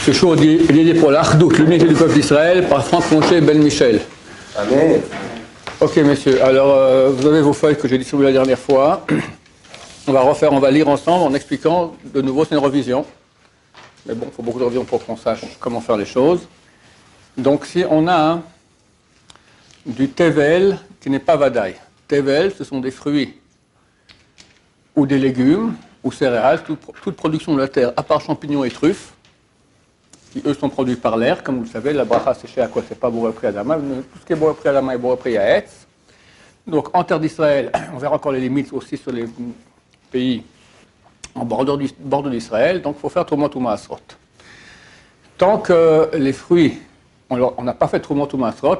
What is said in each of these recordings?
Ce show est dédié pour l'Achdout, l'unité du peuple d'Israël, par Franck Monché Ben Michel. Amen. Ok, messieurs. Alors, vous avez vos feuilles que j'ai distribuées la dernière fois. On va lire ensemble en expliquant de nouveau, c'est une revision. Mais bon, il faut beaucoup de revision pour qu'on sache comment faire les choses. Donc, si on a du tevel qui n'est pas vadaï. Tevel, ce sont des fruits ou des légumes ou céréales, toute production de la terre, à part champignons et truffes, qui eux sont produits par l'air, comme vous le savez, la bracha séchée à quoi c'est pas boré à la main, tout ce qui est boré à la main est boré à Etz. Donc en terre d'Israël, on verra encore les limites aussi sur les pays en bordure d'Israël, donc il faut faire Troumot ou Maasrot. Tant que les fruits, on n'a pas fait Troumot ou Maasrot,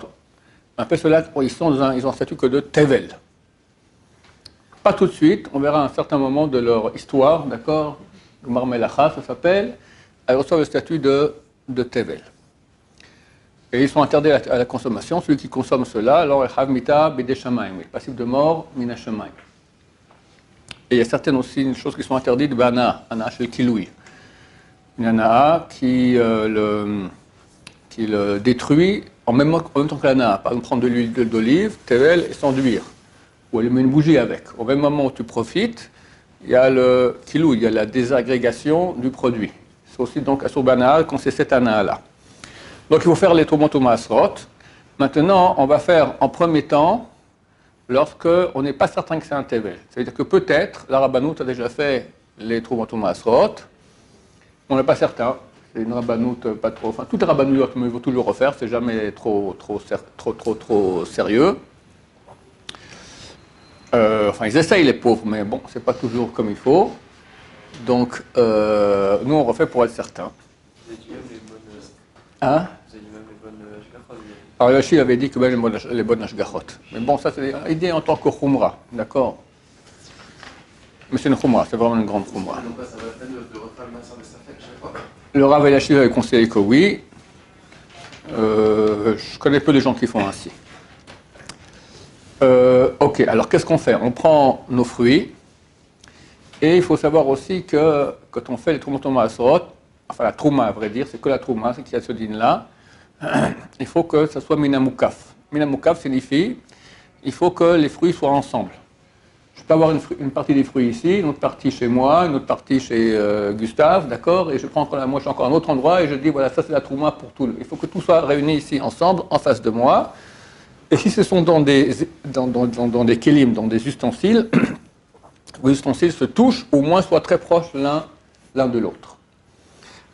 on appelle cela, ils ont un statut que de Tevel. Pas tout de suite, on verra à un certain moment de leur histoire, d'accord, Gmar Melacha, ça s'appelle, elles reçoivent le statut de Tevel. Et ils sont interdits à la consommation. Celui qui consomme cela, alors el chav mita bidei shamayim, il est passible de mort mina shamayim. Et il y a certaines aussi choses qui sont interdites, bana, ana shel kiloui. Une ana qui le détruit en même temps que l'ana. Par exemple, prendre de l'huile d'olive, tevel, et s'enduire. Ou elle met une bougie avec. Au même moment où tu profites, il y a le kilou, il y a la désagrégation du produit. C'est aussi donc à Soubana quand c'est cette ana-là. Donc il faut faire les Troumot ou Maasrot. Maintenant, on va faire en premier temps, lorsqu'on n'est pas certain que c'est un tevel. C'est-à-dire que peut-être, la rabbanout a déjà fait les Troumot ou Maasrot, on n'est pas certain. C'est une rabbanout pas trop. Enfin, toutes les rabbanout, mais il faut toujours refaire, c'est jamais trop sérieux. Enfin, ils essayent les pauvres, mais bon, c'est pas toujours comme il faut. Donc, nous, on refait pour être certain. Vous avez dit même les bonnes. Hein? Vous avez dit même les bonnes ashgachot. Alors, Yashi avait dit que même les bonnes ashgachot. Mais bon, ça, c'est une idée en tant que khumra, d'accord? Mais c'est une khumra, c'est vraiment une grande khumra. Donc, ça va la peine de refaire le masseur de Safek chaque fois. Le Rav Yashi avait conseillé que oui. Je connais peu de gens qui font ainsi. Ok, alors qu'est-ce qu'on fait? On prend nos fruits, et il faut savoir aussi que quand on fait les Troumot ou Maasrot, enfin la Trouma à vrai dire, c'est que la Trouma, c'est qu'il y a ce din-là, il faut que ça soit Minamoukaf. Minamoukaf signifie, il faut que les fruits soient ensemble. Je peux avoir une partie des fruits ici, une autre partie chez moi, une autre partie chez Gustave, d'accord? Et je prends encore moi, je suis encore à un autre endroit, et je dis, voilà, ça c'est la Trouma pour tout. Il faut que tout soit réuni ici ensemble, en face de moi. Et si ce sont dans des kélim, dans des ustensiles, les ustensiles se touchent, ou au moins soient très proches l'un de l'autre.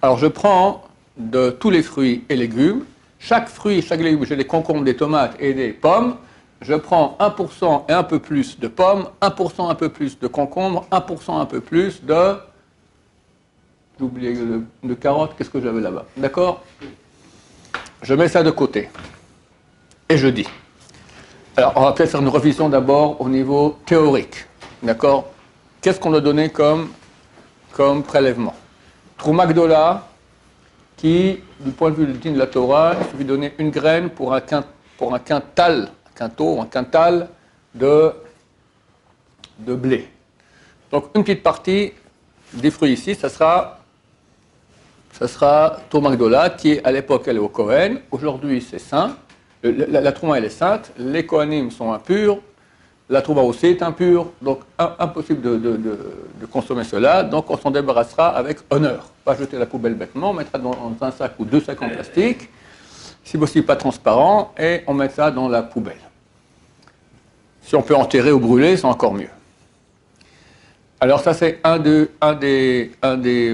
Alors je prends de tous les fruits et légumes, chaque fruit, chaque légume, j'ai des concombres, des tomates et des pommes, je prends 1% et un peu plus de pommes, 1% un peu plus de concombres, 1% un peu plus de... J'ai oublié de carottes, qu'est-ce que j'avais là-bas? D'accord? Je mets ça de côté. Et je dis... Alors, on va peut-être faire une revision d'abord au niveau théorique. D'accord? Qu'est-ce qu'on a donné comme prélèvement? Trouma Gdola, qui, du point de vue du din de la Torah, il suffit de donner une graine pour un quintal de blé. Donc, une petite partie des fruits ici, ça sera Trouma Gdola, qui, à l'époque, elle est au Kohen. Aujourd'hui, c'est saint. La Trouma, elle est sainte, les Kohanim sont impurs, la Trouma aussi est impure, donc impossible de consommer cela, donc on s'en débarrassera avec honneur. Pas jeter la poubelle bêtement, on mettra dans un sac ou deux sacs en plastique, si possible pas transparent, et on met ça dans la poubelle. Si on peut enterrer ou brûler, c'est encore mieux. Alors ça, c'est un des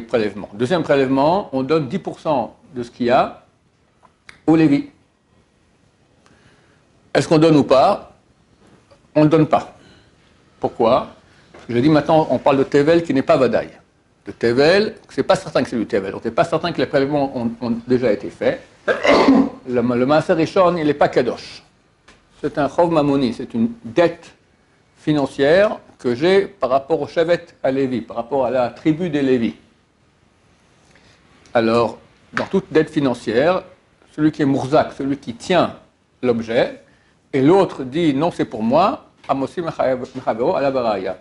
prélèvements. Deuxième prélèvement, on donne 10% de ce qu'il y a aux Lévis. Est-ce qu'on donne ou pas? On ne donne pas. Pourquoi? Parce que je dis maintenant, on parle de Tevel qui n'est pas Vadaï. De Tevel, c'est pas certain que c'est du Tevel. On n'est pas certain que les prélèvements ont déjà été faits. Le Maaser Rishon, il n'est pas Kadosh. C'est un Chov Mamoni, c'est une dette financière que j'ai par rapport au Shevet à Lévi, par rapport à la tribu des Lévi. Alors, dans toute dette financière, celui qui est Mourzak, celui qui tient l'objet, et l'autre dit non, c'est pour moi, Amosi Mechavero à la Baraya.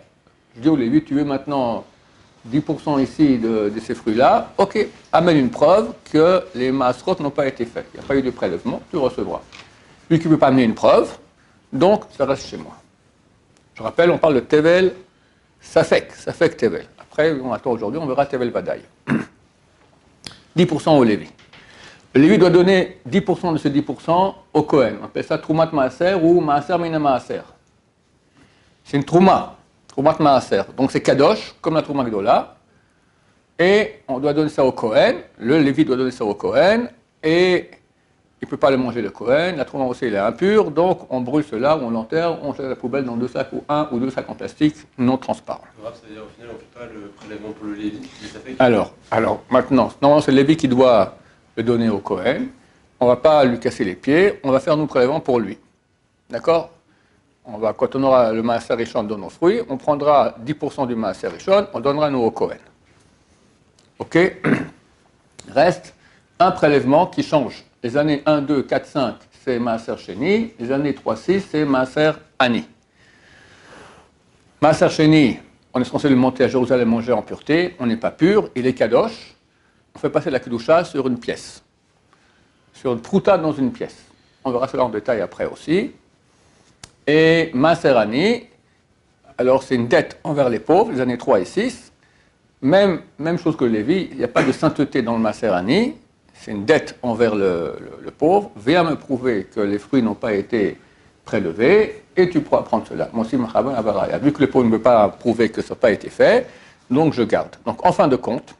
Je dis au Lévi, tu veux maintenant 10% ici de ces fruits-là, ok, amène une preuve que les maasrot n'ont pas été faits. Il n'y a pas eu de prélèvement, tu recevras. Lui qui ne peut pas amener une preuve, donc ça reste chez moi. Je rappelle, on parle de Tevel Safek Tevel. Après, on attend aujourd'hui, on verra Tevel Vadaï. 10% au Lévi. Le Lévi doit donner 10% de ce 10% au Kohen. On appelle ça Troumat Maaser ou Maaser Mina Maaser. C'est une Trouma, Troumat Maaser. Donc c'est Kadosh, comme la Trouma Gdola. Et on doit donner ça au Kohen. Le Lévi doit donner ça au Kohen. Et il ne peut pas le manger, le Kohen. La Trouma aussi, elle est impure. Donc on brûle cela, ou on l'enterre, on jette à la poubelle dans 2 sacs ou 1 ou 2 sacs en plastique non transparents. Ça veut dire au final, on ne fait pas le prélèvement pour le Lévi. Alors, maintenant, normalement c'est le Lévi qui doit le donner au Kohen. On ne va pas lui casser les pieds. On va faire nos prélèvements pour lui. D'accord? Quand on aura le Maaser Rishon dans nos fruits, on prendra 10% du Maaser Rishon, on donnera nous au Kohen. Ok? Reste un prélèvement qui change. Les années 1, 2, 4, 5, c'est Maaser Sheni. Les années 3, 6, c'est Maaser Ani. Maaser Sheni, on est censé le monter à Jérusalem manger en pureté. On n'est pas pur, il est kadosh. On fait passer la kedusha sur une pièce. Sur une prouta dans une pièce. On verra cela en détail après aussi. Et Maaser Ani, alors c'est une dette envers les pauvres, les années 3 et 6. Même chose que Lévi, il n'y a pas de sainteté dans le Maaser Ani. C'est une dette envers le pauvre. Viens me prouver que les fruits n'ont pas été prélevés et tu pourras prendre cela. Moi aussi, vu que le pauvre ne veut pas prouver que ça n'a pas été fait, donc je garde. Donc en fin de compte,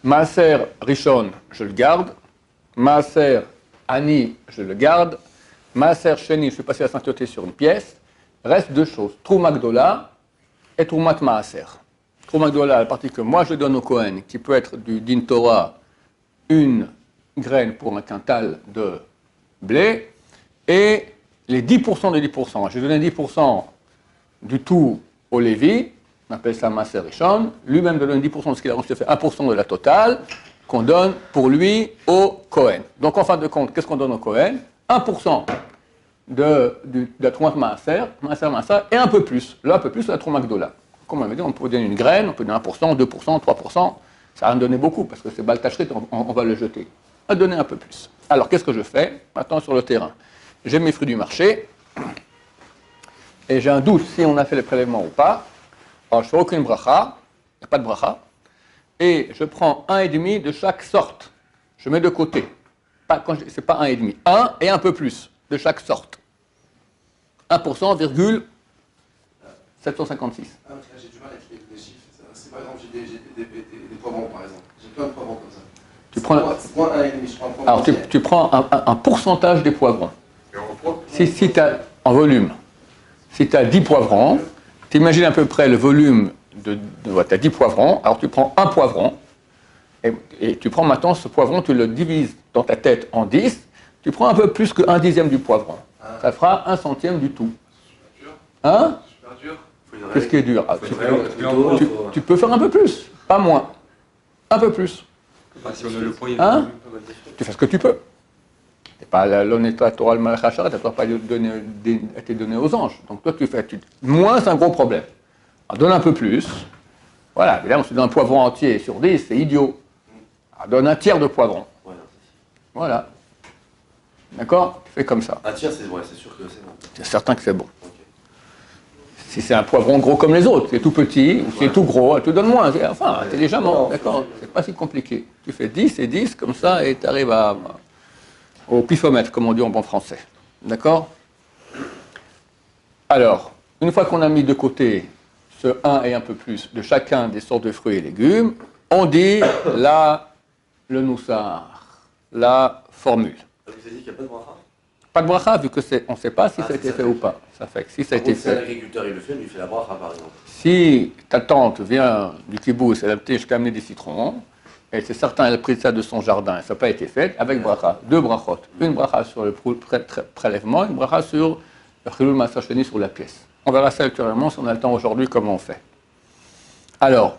Maaser Rishon, je le garde. Maaser Ani, je le garde. Maaser Sheni, je fais passer la sainteté sur une pièce. Reste 2 choses, Trouma Gdola et Troumat Maaser. Trouma Gdola, la partie que moi je donne au Kohen, qui peut être du Din Torah, une graine pour un quintal de blé, et les 10% de 10%. Je vais donner 10% du tout au Lévi, on appelle ça Maaser Rishon, lui-même donne 10% de ce qu'il a reçu, fait 1% de la totale, qu'on donne pour lui au Kohen. Donc en fin de compte, qu'est-ce qu'on donne au Kohen? 1% de la Troumat Maaser, et un peu plus. Là, un peu plus, c'est la Trouma Gdola. Comme on avait dit, on peut donner une graine, on peut donner 1%, 2%, 3%. Ça va en donner beaucoup, parce que c'est baltachrit, on va le jeter. On va donner un peu plus. Alors, qu'est-ce que je fais maintenant sur le terrain? J'ai mes fruits du marché, et j'ai un doute si on a fait le prélèvement ou pas. Alors, je ne fais aucune bracha, il n'y a pas de bracha, et je prends 1,5 de chaque sorte. Je mets de côté. C'est pas 1,5. 1 et un peu plus de chaque sorte. 1%, virgule 756. J'ai du mal avec les chiffres. C'est par exemple, j'ai des poivrons par exemple. J'ai plein de poivrons comme ça. Tu prends, point 1,5, je prends un poivron. alors tu prends un pourcentage des poivrons. Si tu as en volume, si tu as 10 poivrons, tu imagines à peu près le volume tu as 10 poivrons, alors tu prends un poivron, et tu prends maintenant ce poivron, tu le divises dans ta tête en 10, tu prends un peu plus que 1/10 du poivron. Ça fera 1/100 du tout. Hein? Super dur. Qu'est-ce qui est dur? Tu peux faire un peu plus, pas moins. Un peu plus. Si on a le point, Hein? Tu fais ce que tu peux. C'est pas l'honnêteté Torah le malachar, ça ne doit pas été donné aux anges. Donc toi, tu fais moins, c'est un gros problème. Alors, donne un peu plus. Voilà, évidemment, si tu donnes un poivron entier sur 10, c'est idiot. Alors, donne un tiers de poivron. Voilà. D'accord? Tu fais comme ça. Un tiers, c'est sûr que c'est bon. C'est certain que c'est bon. Si c'est un poivron gros comme les autres, c'est tout petit, ou c'est tout gros, elle te donne moins. Enfin, intelligemment, d'accord? C'est pas si compliqué. Tu fais 10 et 10 comme ça, et tu arrives au pifomètre, comme on dit en bon français. D'accord? Alors, une fois qu'on a mis de côté ce 1 et un peu plus de chacun des sortes de fruits et légumes, on dit le noussar, la formule. Vous avez dit qu'il n'y a pas de bracha? Pas de bracha, vu qu'on ne sait pas si ça a été fait ou pas. Ça fait que si ça a été Si fait. l'agriculteur il le fait, lui fait la bracha par exemple. Si ta tante vient du kibbutz, elle a peut-être jusqu'à amener des citrons, et c'est certain, elle a pris ça de son jardin, et ça n'a pas été fait, avec bracha, 2 brachot. Une bracha sur le prélèvement, une bracha sur le chilul maaser sheni sur la pièce. On verra ça ultérieurement si on a le temps aujourd'hui, comment on fait. Alors,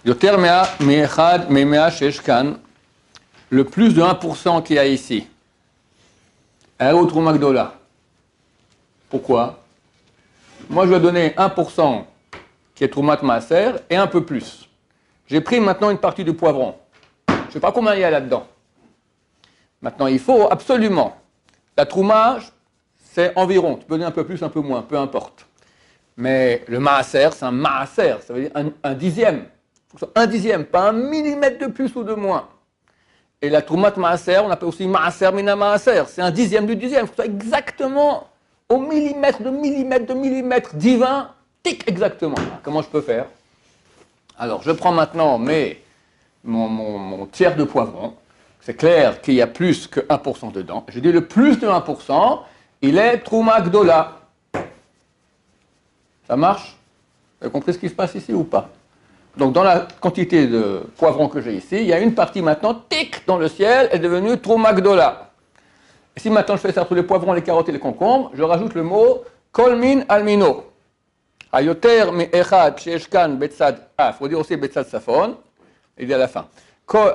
yoter me'echad me'mea shesh kan, le plus de 1% qu'il y a ici, Ero Trouma Gdola. Pourquoi? Moi, je vais donner 1% qui est Troumat Maaser, et un peu plus. J'ai pris maintenant une partie du poivron. Je ne sais pas combien il y a là-dedans. Maintenant, il faut absolument. La Trouma, c'est environ. Tu peux dire un peu plus, un peu moins, peu importe. Mais le Maaser, c'est un Maaser, ça veut dire un dixième. Il faut que ce soit un dixième, pas un millimètre de plus ou de moins. Et la Troumat Maaser, on appelle aussi Maaser Mina Maaser. C'est un dixième du dixième. Il faut que ce soit exactement au millimètre de millimètre de millimètre divin, tic, exactement. Comment je peux faire? Alors, je prends maintenant mon tiers de poivron. C'est clair qu'il y a plus que 1% dedans. Je dis le plus de 1%, il est Trouma Gdola. Ça marche? Vous avez compris ce qui se passe ici ou pas? Donc, dans la quantité de poivron que j'ai ici, il y a une partie maintenant, tic, dans le ciel, est devenue Trouma Gdola. Et si maintenant je fais ça sur les poivrons, les carottes et les concombres, je rajoute le mot Kolmin Almino. Ayoter me echad sheeshkan betzad. Ah, il faut dire aussi betzad safon. Il dit à la fin.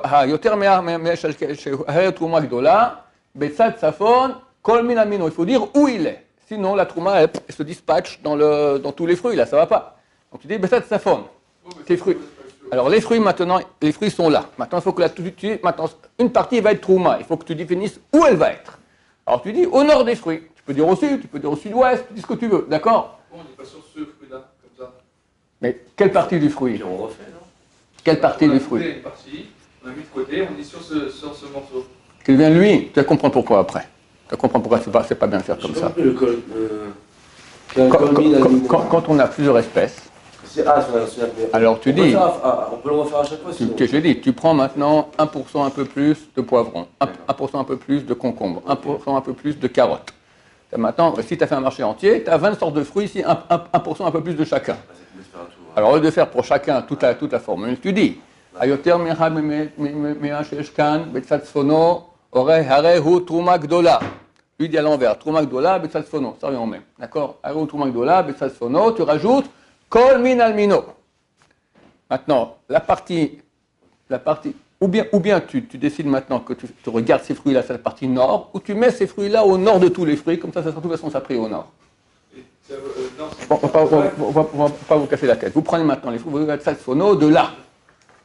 Ayoter me echad trouma gdola betzad safon kolmin almino. Il faut dire où il est. Sinon la trouma elle se dispatche dans tous les fruits. Là, ça va pas. Donc tu dis betzad safon. Tes fruits. Alors les fruits maintenant, les fruits sont là. Maintenant il faut que maintenant une partie va être trouma. Il faut que tu définisses où elle va être. Alors tu dis au nord des fruits. Tu peux dire au sud, tu peux dire au sud-ouest, tu dis ce que tu veux. D'accord? On n'est pas sur ce fruit-là, comme ça. Mais quelle partie du fruit? Puis on refait, non? Quelle partie du fruit? Une partie, on a mis de côté, on est sur ce morceau. Tu deviens lui, tu vas comprendre pourquoi après. Tu vas comprendre pourquoi c'est pas bien de faire comme ça. Quand on a plusieurs espèces, alors tu dis, on peut le refaire à chaque fois. je dis, tu prends maintenant 1% un peu plus de poivron, 1% un peu plus de concombre, 1% un peu plus de carottes. Maintenant, si tu as fait un marché entier, tu as 20 sortes de fruits, ici 1% un peu plus de chacun. Alors, au lieu de faire pour chacun toute la formule, tu dis Ayoter mechad mea sheeshkan betzad sfono ore harehu truma gdola. Lui dit à l'envers, truma gdola betzad sfono, ça revient au même. D'accord? Harehu truma gdola betzad sfono, tu rajoutes kol min almino. Maintenant, la partie, ou bien tu décides maintenant que tu regardes ces fruits-là, c'est la partie nord, ou tu mets ces fruits-là au nord de tous les fruits, comme ça de toute façon, ça prie au nord. On ne va pas vous casser la tête. Vous prenez maintenant les fruits, vous regardez ça, phono de là.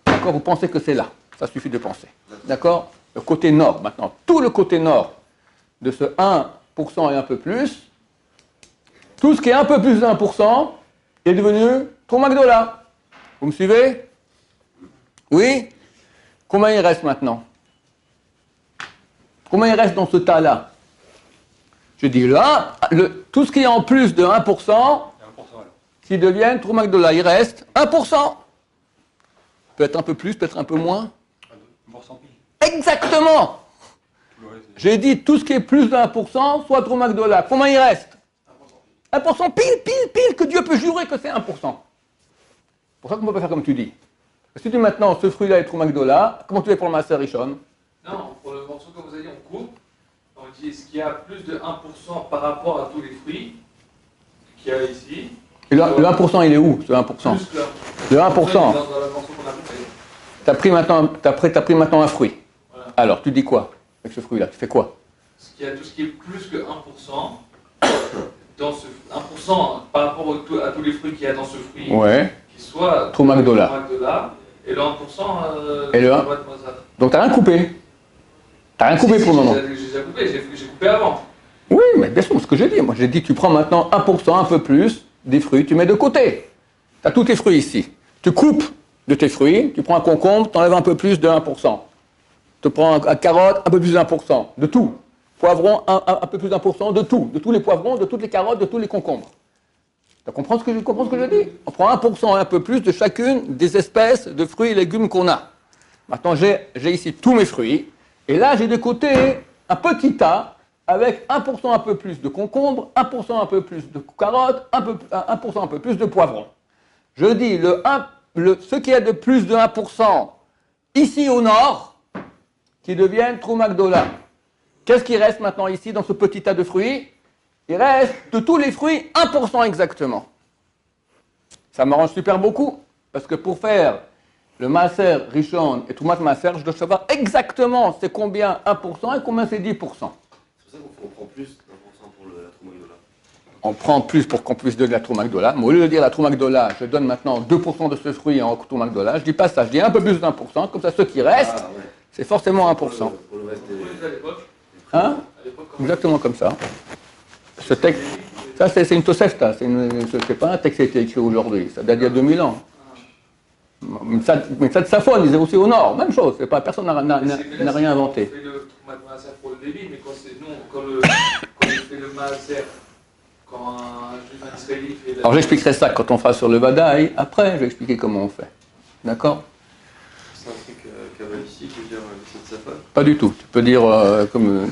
D'accord? Vous pensez que c'est là. Ça suffit de penser. D'accord? Le côté nord, maintenant. Tout le côté nord de ce 1% et un peu plus, tout ce qui est un peu plus de 1% est devenu Trouma Gdola. Vous me suivez? Oui? Combien il reste maintenant? Combien il reste dans ce tas-là? Je dis là, tout ce qui est en plus de 1%, qui devient Trouma Gdola, il reste 1%. Peut-être un peu plus, peut-être un peu moins. 1% pile. Exactement! J'ai dit tout ce qui est plus de 1%, soit Trouma Gdola. Combien il reste? 1% pile, que Dieu peut jurer que c'est 1%. C'est pour ça qu'on ne peut pas faire comme tu dis. Si tu dis maintenant, ce fruit-là est Trouma Gdola, comment tu fais pour le Maaser Rishon? Non, pour le morceau, comme vous avez dit, on coupe. On dit est-ce qu'il y a plus de 1% par rapport à tous les fruits qu'il y a ici. Et le 1%, il est où, ce 1%? Plus que Le 1%. dans le morceau qu'on a coupé. Tu as pris maintenant un fruit. Voilà. Alors, tu dis quoi avec ce fruit-là? Tu fais quoi? Tout ce qui est plus que 1%, dans ce 1% par rapport à tous les fruits qu'il y a dans ce fruit, Ouais. qui soit Trouma Gdola. Et le 1%, Et le 1? Donc, tu n'as rien coupé. Tu n'as rien coupé pour le moment. J'ai déjà coupé, j'ai coupé avant. Oui, mais bien sûr, c'est ce que j'ai dit. Moi, j'ai dit, tu prends maintenant 1%, un peu plus, des fruits, tu mets de côté. Tu as tous tes fruits ici. Tu coupes de tes fruits, tu prends un concombre, tu enlèves un peu plus de 1%. Tu prends un carotte, un peu plus de 1%. De tout. Poivron, un peu plus d'1%, de tout. De tous les poivrons, de toutes les carottes, de tous les concombres. Tu comprends ce que je dis? On prend 1% et un peu plus de chacune des espèces de fruits et légumes qu'on a. Maintenant, j'ai ici tous mes fruits. Et là, j'ai de côté un petit tas avec 1% un peu plus de concombre, 1% un peu plus de carottes, 1% un peu plus de poivrons. Je dis ce qui est de plus de 1% ici au nord, qui deviennent Trouma Gdola. Qu'est-ce qui reste maintenant ici dans ce petit tas de fruits? Il reste de tous les fruits 1% exactement. Ça m'arrange super beaucoup, parce que pour faire le Maaser Rishon et Troumat Maaser, je dois savoir exactement c'est combien 1% et combien c'est 10%. C'est pour ça qu'on prend plus d'1% pour la Trouma Gdola. on prend plus pour qu'on puisse donner la Trouma Gdola. Mais au lieu de dire la Trouma Gdola, je donne maintenant 2% de ce fruit en Trouma Gdola, je dis pas ça, je dis un peu plus d'1%, comme ça ceux qui restent, c'est forcément 1%. Pour le reste à l'époque. Hein? Exactement comme ça. Ce texte, ça c'est une Tosefta, c'est pas un texte qui a été écrit aujourd'hui, ça date d'il y a 2000 ans. Mais ça de Safon, ils étaient aussi au nord, même chose, c'est pas, personne n'a rien inventé. On fait le Troumat Maaser pour le débit, mais quand on fait le Maaser, quand un Israélite fait... Alors j'expliquerai ça quand on fera sur le Vadaï, après je vais expliquer comment on fait. D'accord? C'est un truc kabbalistique, je veux dire, c'est de Safon. Pas du tout, tu peux dire comme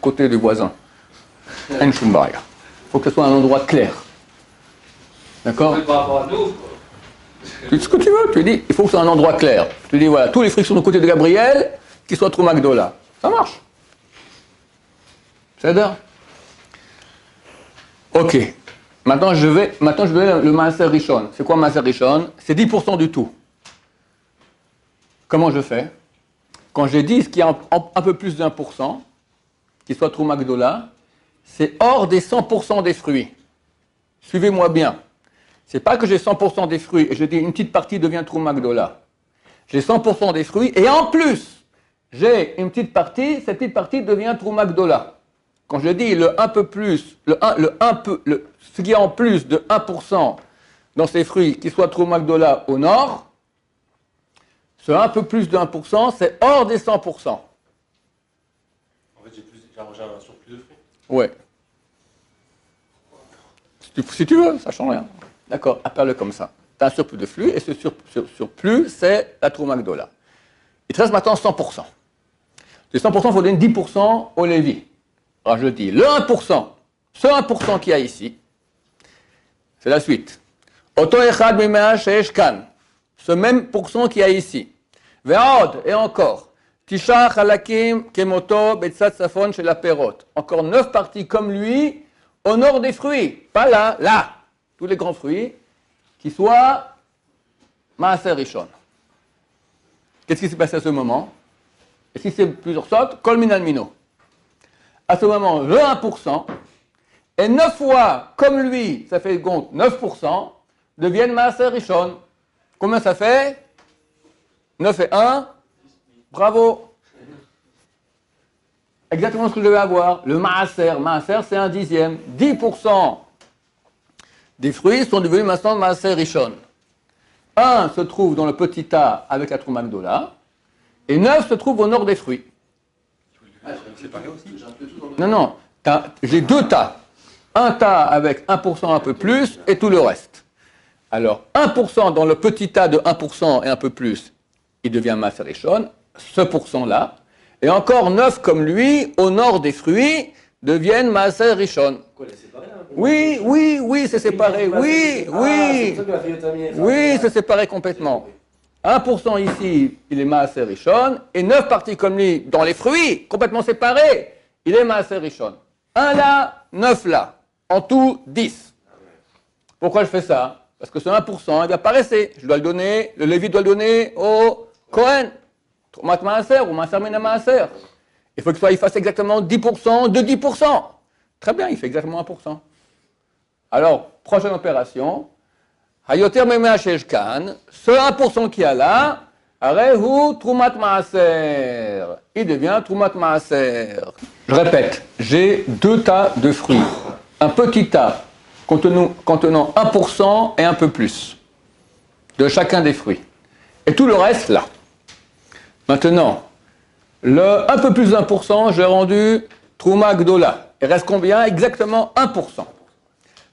côté du voisin. En Shumbaria. Il faut que ce soit un endroit clair. D'accord? Par rapport à nous, quoi. Tu dis ce que tu veux, tu dis, il faut que ce soit un endroit clair. Tu dis, voilà, tous les fruits sont du côté de Gabriel, qu'ils soient Trouma Gdola. Ça marche. C'est-à-dire? Ok. Maintenant, je vais le Maaser Rishon. C'est quoi Maaser Rishon? C'est 10% du tout. Comment je fais? Quand j'ai dit ce qui est un peu plus d'1%, qui soit Trouma Gdola, c'est hors des 100% des fruits. Suivez-moi bien. C'est pas que j'ai 100% des fruits et je dis une petite partie devient Trouma Gdola. J'ai 100% des fruits et en plus, j'ai une petite partie, cette petite partie devient Trouma Gdola. Quand je dis le un peu plus, ce qui est en plus de 1% dans ces fruits qui soit Trouma Gdola au nord, ce un peu plus de 1%, c'est hors des 100%. En fait, j'ai un surplus de fruits. Ouais. Si tu veux, ça change rien. D'accord, appelle-le comme ça. Tu as un surplus de flux et ce surplus, c'est la Trouma Gdola. Il te reste maintenant 100%. De 100%, il faut donner 10% au Lévi. Alors je dis, le 1%, ce 1% qu'il y a ici, c'est la suite. Oto echad mimea sheesh kan. Ce même pourcent qu'il y a ici. Ve'od, et encore. Tisha chalakim kemoto betzat safon shel aperot. Encore 9 parties comme lui au nord des fruits. Pas là, là. Tous les grands fruits qui soient Maaser Rishon. Qu'est-ce qui s'est passé à ce moment? Et si c'est plusieurs sortes, Kol Minal Mino. À ce moment, le 1%, et 9 fois, comme lui, ça fait compte 9%, deviennent Maaser Rishon. Combien ça fait? 9 et 1, bravo. Exactement ce que je devais avoir. Le Maaser, c'est un dixième. 10% des fruits sont devenus maintenant Maaser Rishon. 1 se trouve dans le petit tas avec la Trouma Gdola, et 9 se trouve au nord des fruits. C'est pareil aussi. Non, j'ai 2 tas. Un tas avec 1% un peu plus, et tout le reste. Alors, 1% dans le petit tas de 1% et un peu plus, il devient Maaser Rishon, ce pourcent-là, et encore 9 comme lui, au nord des fruits, deviennent Maaser Rishon. Oui, c'est séparé, oui, c'est séparé complètement. 1% ici, il est Maaser Rishon, et 9 parties comme lui, dans les fruits, complètement séparés, il est Maaser Rishon. 1 là, 9 là, en tout 10. Pourquoi je fais ça? Parce que ce 1%, il va pas rester. Je dois le donner, le Lévi doit le donner au Kohen, Troumat Maaser ou Maaser Mina Maaser. Il faut qu'il fasse exactement 10% de 10%. Très bien, il fait exactement 1%. Alors, prochaine opération, Hayoter Memea Sheshkan, ce 1% qu'il y a là, Arehu Troumat Maaser. Il devient Troumat Maaser. Je répète, j'ai 2 tas de fruits. Un petit tas contenant 1% et un peu plus de chacun des fruits. Et tout le reste là. Maintenant, le un peu plus d'1%, j'ai rendu Trouma Gdola. Il reste combien? Exactement 1%.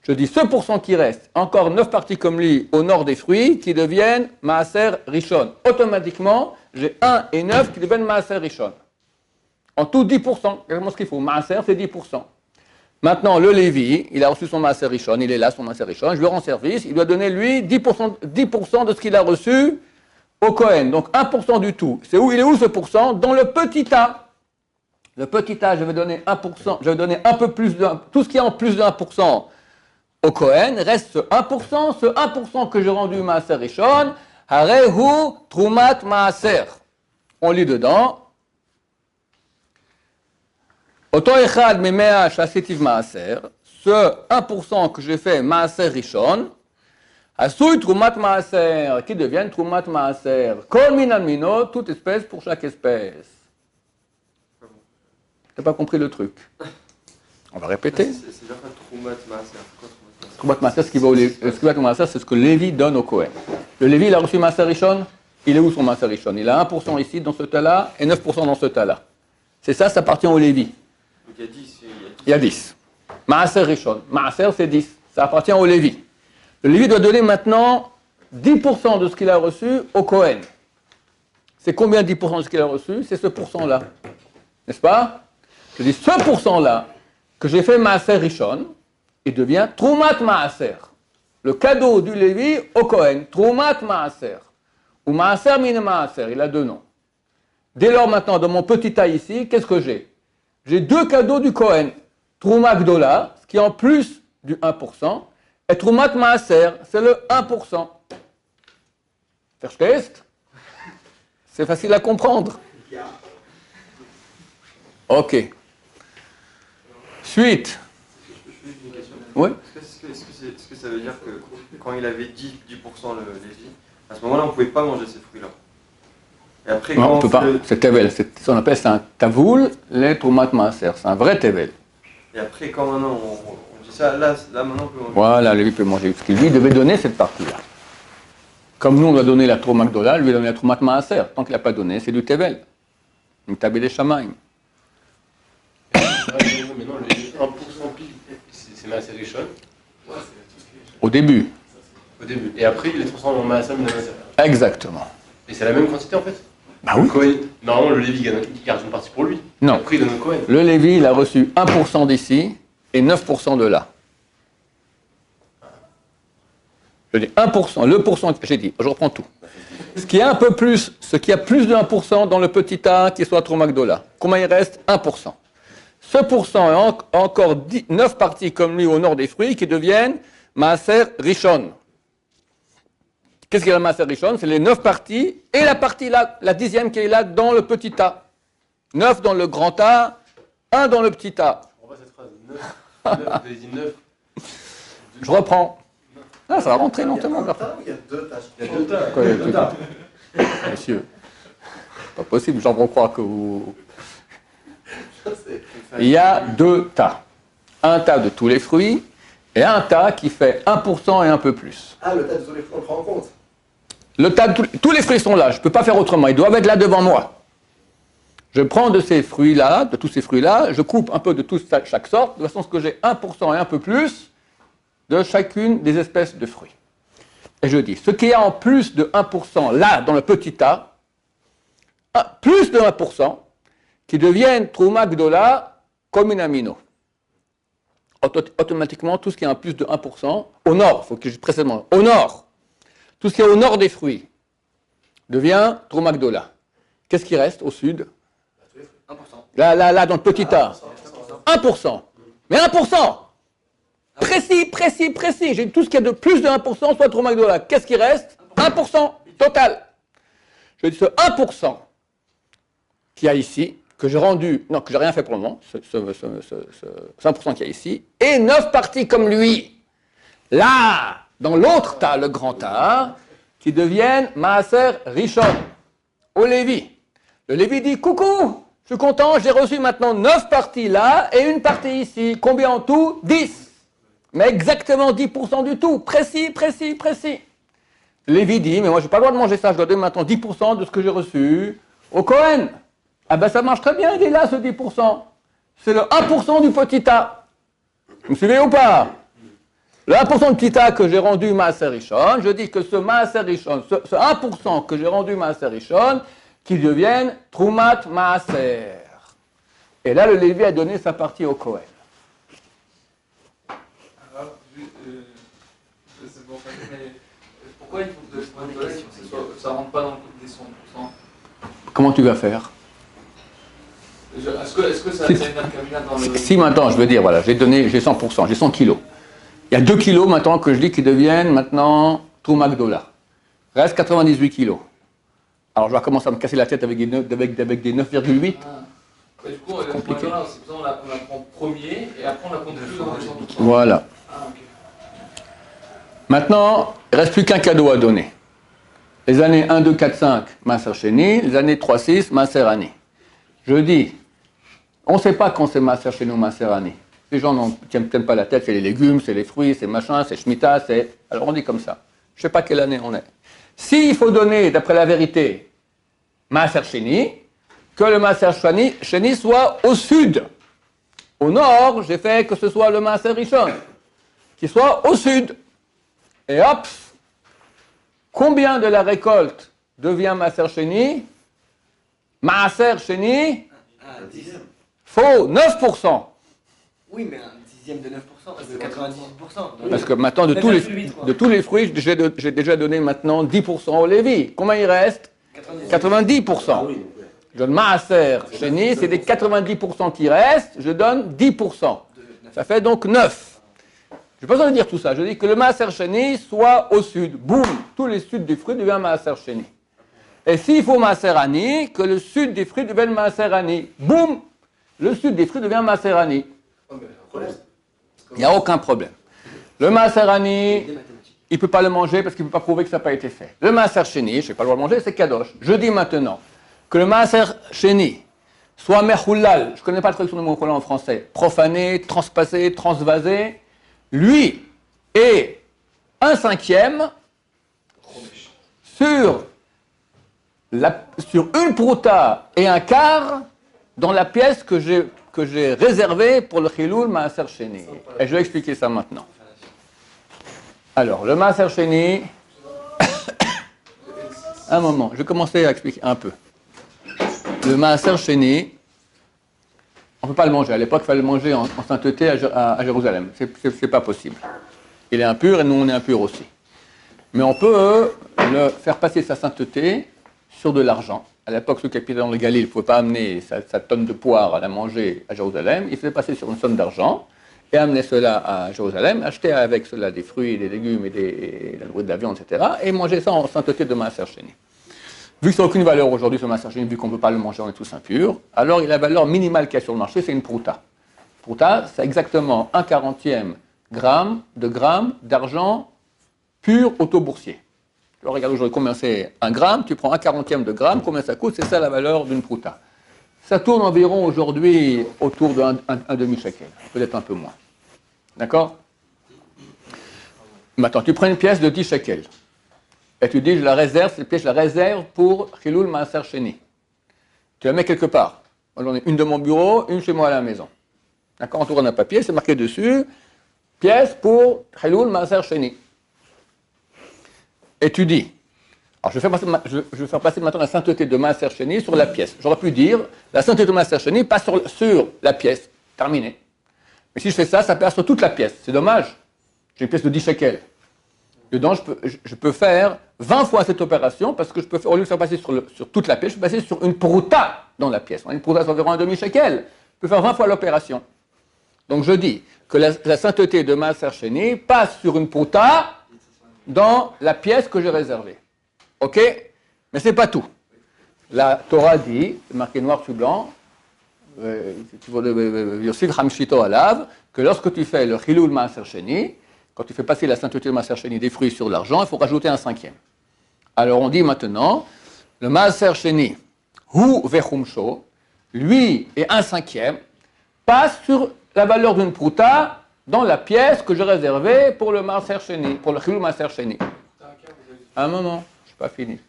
Je dis ce pourcent qui reste, encore 9 parties comme lui au nord des fruits qui deviennent Maaser Rishon. Automatiquement, j'ai 1 et 9 qui deviennent Maaser Rishon. En tout 10%, exactement ce qu'il faut. Maaser, c'est 10%. Maintenant, le Lévi, il a reçu son Maaser Rishon, il est là, son Maaser Rishon, je lui rends service, il doit donner lui 10% de ce qu'il a reçu au Kohen. Donc 1% du tout. Il est où ce pourcent? Dans le petit tas. Le petit tas, je vais donner 1%, je vais donner un peu plus tout ce qui est en plus de 1% au Kohen, reste ce 1%, ce 1% que j'ai rendu Maaser Rishon, Harehu Troumat Maaser. On lit dedans. Oto echad memea shasetiv Maaser, ce 1% que j'ai fait Maaser Rishon, Asui Trumat Maaser, qui deviennent Trumat Maaser. Kol Minan Mino, toute espèce pour chaque espèce. T'as pas compris le truc? On va répéter. C'est genre Troumat Maaser. Trumat Maaser, ce qui va au Lévi, c'est ce que Lévi donne au Kohen. Le Lévi, il a reçu Maaser Rishon. Il est où son Maaser Rishon? Il a 1% ici, dans ce tas-là, et 9% dans ce tas-là. C'est ça, ça appartient au Lévi. Donc il y a 10. Il y a 10. Maaser Rishon. Maaser, c'est 10. Ça appartient au Lévi. Le Lévi doit donner maintenant 10% de ce qu'il a reçu au Kohen. C'est combien 10% de ce qu'il a reçu? C'est ce pourcent-là. N'est-ce pas? Je dis ce pourcent-là que j'ai fait Maaser Rishon, il devient Trumat Maaser. Le cadeau du Lévi au Kohen. Trumat Maaser. Ou Maaser Min Maaser. Il a deux noms. Dès lors, maintenant, dans mon petit tas ici, qu'est-ce que j'ai? J'ai deux cadeaux du Kohen. Trouma Gdola, ce qui est en plus du 1%, et Troumat Maaser, c'est le 1%. Verstehst? C'est facile à comprendre. Ok. Suite. Oui. Est-ce que ça veut dire que quand il avait 10% le Lévi, à ce moment-là, on ne pouvait pas manger ces fruits-là? Et après, Non, quand on ne peut pas. le- C'est Tevel. On appelle ça un Tavoul, les Troumat Maaser. C'est un vrai Tevel. Et après, quand maintenant on dit ça, là maintenant on peut manger. Voilà, lui peut manger. Parce qu'il lui devait donner cette partie-là. Comme nous, on doit donner la Troumat Gdola, lui, il donne la Troumat Maaser. Tant qu'il n'a pas donné, c'est du Tevel. Une tabelle des Shamaim. Mais non, le 1% pile, c'est Maaser Rishon Au début. au début. Et après, il les transforme en Maaser Min Maaser. Exactement. Et c'est la même quantité en fait? Bah oui. Le Kohen, normalement, le Lévi il garde une partie pour lui. Non. Après, il donne au Kohen. Le Lévi, il a reçu 1% d'ici et 9% de là. Je dis 1%, le pourcent, j'ai dit, je reprends tout. Ce qui est un peu plus, ce qui a plus de 1% dans le petit tas qui soit trop Magdola. Combien il reste? 1%. Ce pourcent est encore 9 parties comme lui au nord des fruits qui deviennent Maaser Rishon. Qu'est-ce qu'il y a le Maaser Rishon? C'est les 9 parties et la partie là, la 10e qui est là dans le petit tas. 9 dans le grand tas, 1 dans le petit tas. On voit cette phrase. 9, vous avez dit 9. Je reprends. Ah, ça va rentrer lentement. Il y a deux tâches. Il y a deux tas. Quoi, il y a deux tas. Monsieur, pas possible, j'en crois que vous... Il y a deux tas. Un tas de tous les fruits et un tas qui fait 1% et un peu plus. Ah, le tas de tous les fruits, on le prend en compte. Le tas de tous les fruits sont là, je ne peux pas faire autrement, ils doivent être là devant moi. Je prends de ces fruits-là, de tous ces fruits-là, je coupe un peu de chaque sorte, de façon à ce que j'ai 1% et un peu plus de chacune des espèces de fruits. Et je dis, ce qui est en plus de 1% là, dans le petit tas, plus de 1%, qui deviennent Trouma Gdola comme une amino. Automatiquement, tout ce qui est en plus de 1%, au nord, il faut que je dise précisément, au nord, tout ce qui est au nord des fruits, devient Trouma Gdola. Qu'est-ce qui reste au sud? 1%. Là, dans le petit tas. 1%. Mais 1%! Précis. J'ai tout ce qui est de plus de 1%, soit Trouma Gdola. Qu'est-ce qui reste? 1%. Total. Je dis ce 1% qu'il y a ici, que j'ai rendu, non, que j'ai rien fait pour le moment, ce 1% qu'il y a ici, et 9 parties comme lui. Là, dans l'autre tas, le grand tas, qui deviennent Maaser Rishon, au Lévi. Le Lévi dit, coucou, je suis content, j'ai reçu maintenant 9 parties là, et une partie ici. Combien en tout? 10. Mais exactement 10% du tout. Précis. Lévi dit, mais moi je n'ai pas le droit de manger ça, je dois donner maintenant 10% de ce que j'ai reçu au Kohen. Ah ben ça marche très bien, il est là ce 10%. C'est le 1% du petit tas. Vous me suivez ou pas? Le 1% du petit tas que j'ai rendu Maaser Rishon, je dis que ce Maaser Rishon, ce 1% que j'ai rendu Maaser Rishon, qui deviennent Troumat Maaser. Et là, le Lévi a donné sa partie au Kohen. Alors, c'est bon, mais pourquoi il faut que ça ne rentre pas dans le coup des 100%? Comment tu vas faire? Est-ce que ça a une intercamina dans le... Si maintenant, je veux dire, voilà, j'ai 100%, j'ai 100 kilos. Il y a 2 kilos maintenant que je dis qui deviennent maintenant Trouma Gdola. Reste 98 kilos. Alors je vais commencer à me casser la tête avec des 9,8. Et du coup, on la prend premier et après on la compte plus dans le centre. Voilà. Ah, ok. Maintenant, il ne reste plus qu'un cadeau à donner. Les années 1, 2, 4, 5, Maaser Sheni. Les années 3, 6, Maaser Ani. Je dis, on ne sait pas quand c'est Maaser Sheni ou Maaser Ani. Les gens n'en tiennent pas la tête, c'est les légumes, c'est les fruits, c'est machin, c'est Shemitah, c'est... Alors on dit comme ça. Je ne sais pas quelle année on est. S'il faut donner, d'après la vérité, Maaser Sheni, que le Maaser Sheni soit au sud. Au nord, j'ai fait que ce soit le Maaser Rishon, qui soit au sud. Et hop, combien de la récolte devient Maaser Sheni? Maaser Sheni, Un dixième. faux, 9%. Oui, mais un dixième de 9%, de 98%. Parce que maintenant, de tous les fruits, j'ai déjà donné maintenant 10% au Lévi. Combien il reste? 90%. Je donne Maaser Sheni, c'est des 90% qui restent, je donne 10%. Ça fait donc 9. Je n'ai pas besoin de dire tout ça, je dis que le Maaser Sheni soit au sud. Boum, tous les suds des fruits deviennent Maaser Sheni. Et s'il faut Maaser Ani, que le sud des fruits devienne Maaser Ani. Boum, le sud des fruits devient Maaser Ani. Il n'y a aucun problème. Le Maaser Ani, il ne peut pas le manger parce qu'il ne peut pas prouver que ça n'a pas été fait. Le Maaser Sheni, je n'ai pas le droit de le manger, c'est Kadosh. Je dis maintenant que le Maaser Sheni soit Mechulal, je ne connais pas la traduction de Mechulal en français, profané, transpassé, transvasé, lui est 1/5 sur une prouta et un quart dans la pièce que j'ai réservée pour le Chiloul Maaser Sheni. Et je vais expliquer ça maintenant. Alors, le Maaser Sheni, un moment, je vais commencer à expliquer un peu. Le Maaser Sheni, on ne peut pas le manger. À l'époque, il fallait le manger en sainteté à Jérusalem. C'est pas possible. Il est impur et nous, on est impurs aussi. Mais on peut le faire passer sa sainteté sur de l'argent. À l'époque, ceux qui habitaient dans le Galil ne pouvaient pas amener sa tonne de poire à la manger à Jérusalem. Il faisait passer sur une somme d'argent et amener cela à Jérusalem, acheter avec cela des fruits, des légumes et de la viande, etc. et manger ça en sainteté de Maaser Sheni. Vu que ça n'a aucune valeur aujourd'hui, ce Maaser Sheni, vu qu'on ne peut pas le manger, on est tous impurs, alors la valeur minimale qu'il y a sur le marché, c'est une prouta. Prouta, c'est exactement 1/40e gramme d'argent pur autoboursier. Alors regarde aujourd'hui combien c'est 1 gramme, tu prends 1/40e de gramme, combien ça coûte, c'est ça la valeur d'une prouta. Ça tourne environ aujourd'hui autour d'un demi-shekel, peut-être un peu moins. D'accord? Maintenant, tu prends une pièce de 10 shekels. Et tu dis, je la réserve, cette pièce, je la réserve pour Chiloul Maaser Sheni. Tu la mets quelque part. Moi, j'en ai une de mon bureau, une chez moi à la maison. D'accord? On tourne un papier, c'est marqué dessus, pièce pour Chiloul Maaser Sheni. Et tu dis, alors je vais faire passer maintenant la sainteté de Maaser Sheni sur la pièce. J'aurais pu dire, la sainteté de Maaser Sheni passe sur la pièce. Terminé. Mais si je fais ça, ça passe sur toute la pièce. C'est dommage. J'ai une pièce de 10 shekels. Dedans, je peux faire 20 fois cette opération parce que je peux faire, au lieu de faire passer sur toute la pièce, je peux passer sur une prouta dans la pièce. Une prouta, c'est environ un demi-shekel. Je peux faire 20 fois l'opération. Donc je dis que la sainteté de Maaser Sheni passe sur une prouta dans la pièce que j'ai réservée. Ok? Mais ce n'est pas tout. La Torah dit, c'est marqué noir sur blanc, Yosif Hamshito Alav, que lorsque tu fais le Chiloul Maaser Sheni, quand tu fais passer la sainteté de Maaser Sheni des fruits sur l'argent, il faut rajouter 1/5. Alors on dit maintenant, le Maaser Sheni, Hu Vechumsho, lui et 1/5, passe sur la valeur d'une prouta dans la pièce que j'ai réservée pour le Maaser Sheni, pour le Chiloul Maaser Sheni. Un moment, je n'ai pas fini.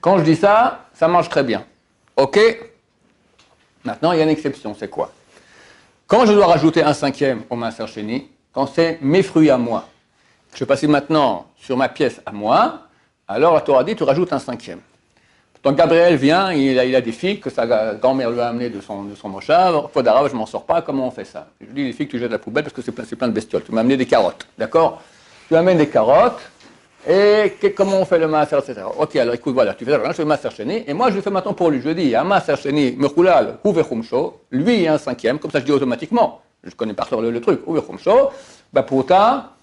Quand je dis ça, ça marche très bien. Ok? Maintenant, il y a une exception, c'est quoi? Quand je dois rajouter 1/5 au Maaser Sheni, quand c'est mes fruits à moi, je vais passer maintenant sur ma pièce à moi, alors la Torah dit, tu rajoutes 1/5. Donc Gabriel vient, il a des figues que sa grand-mère lui a amenées de son moshav, faute d'arabe, je ne m'en sors pas, comment on fait ça? Je lui dis, les figues, tu jettes à la poubelle parce que c'est plein de bestioles. Tu m'as amené des carottes, d'accord? Tu amènes des carottes, et comment on fait le Maaser, etc. Ok, alors écoute, voilà, tu fais ça, je fais le Maaser Sheni, et moi je le fais maintenant pour lui. Je dis, un Maaser Sheni, Mechulal, Hu Vechumsho, lui et 1/5, comme ça je dis automatiquement. Je connais par cœur le truc. Hu Vechumsho, Baprouta,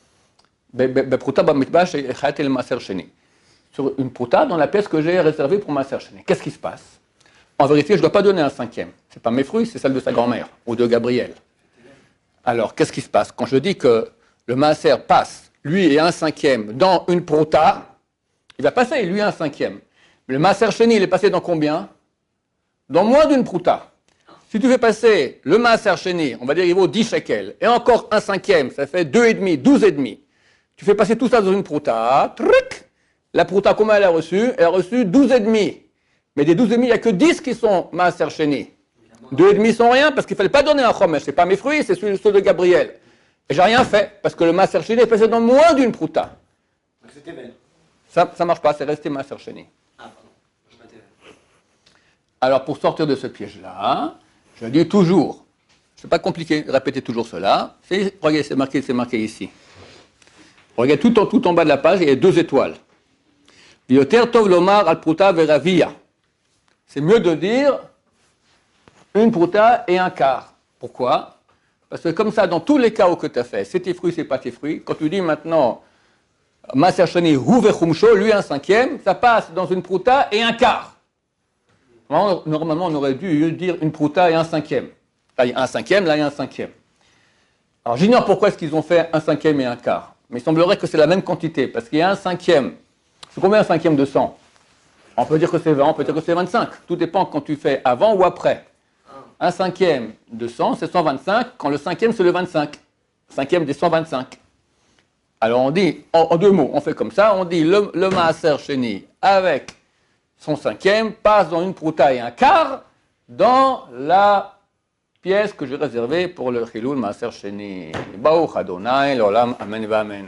Bamitbash et Chayatel Maaser Sheni. Sur une prouta dans la pièce que j'ai réservée pour Maaser Sheni. Qu'est-ce qui se passe? En vérité, je ne dois pas donner un cinquième. Ce n'est pas mes fruits, c'est celle de sa grand-mère ou de Gabriel. Alors, qu'est-ce qui se passe? Quand je dis que le maaser passe, lui et un cinquième, dans une prouta, il va passer, lui, un cinquième. Mais le maaser chéni, il est passé dans combien? Dans moins d'une prouta. Si tu fais passer le maaser chéni, on va dire il vaut 10 shekels, et encore un cinquième, ça fait 2,5, 12,5. Tu fais passer tout ça dans une prouta, truc. La prouta, comment elle a reçu? Elle a reçu 12,5. Mais des 12,5, il n'y a que 10 qui sont maaser chéni. 2,5 sont rien, parce qu'il ne fallait pas donner un chomesh. Ce n'est pas mes fruits, c'est ceux de Gabriel. Et j'ai rien fait, parce que le maaser chéni est passé dans moins d'une prouta. Donc c'était belle. Ça ne marche pas, c'est resté maaser chéni. Ah, pardon. Je m'interromps. Alors, pour sortir de ce piège-là, je dis toujours, c'est pas compliqué, répétez toujours cela. Regardez, c'est marqué ici. Regardez tout en bas de la page, il y a 2 étoiles. Yoter tov lomar al pruta veravia. C'est mieux de dire une pruta et un quart. Pourquoi? Parce que comme ça, dans tous les cas où que tu as fait, c'est tes fruits, c'est pas tes fruits, quand tu dis maintenant maaser sheni hu vechumsho, lui un cinquième, ça passe dans une pruta et un quart. Normalement, on aurait dû dire une prouta et un cinquième. Là, il y a un cinquième, là, il y a un cinquième. Alors, j'ignore pourquoi est-ce qu'ils ont fait un cinquième et un quart. Mais il semblerait que c'est la même quantité, parce qu'il y a un cinquième. C'est combien un cinquième de 100? On peut dire que c'est 20, on peut dire que c'est 25. Tout dépend quand tu fais avant ou après. Un cinquième de 100, c'est 125, quand le cinquième, c'est le 25. Cinquième des 125. Alors, on dit, en 2 mots, on fait comme ça, on dit le maaser sheni avec son cinquième passe dans une prouta et un quart dans la pièce que j'ai réservée pour le Chilul Maaser Sheni. Baruch Adonai, l'olam, amen, amen.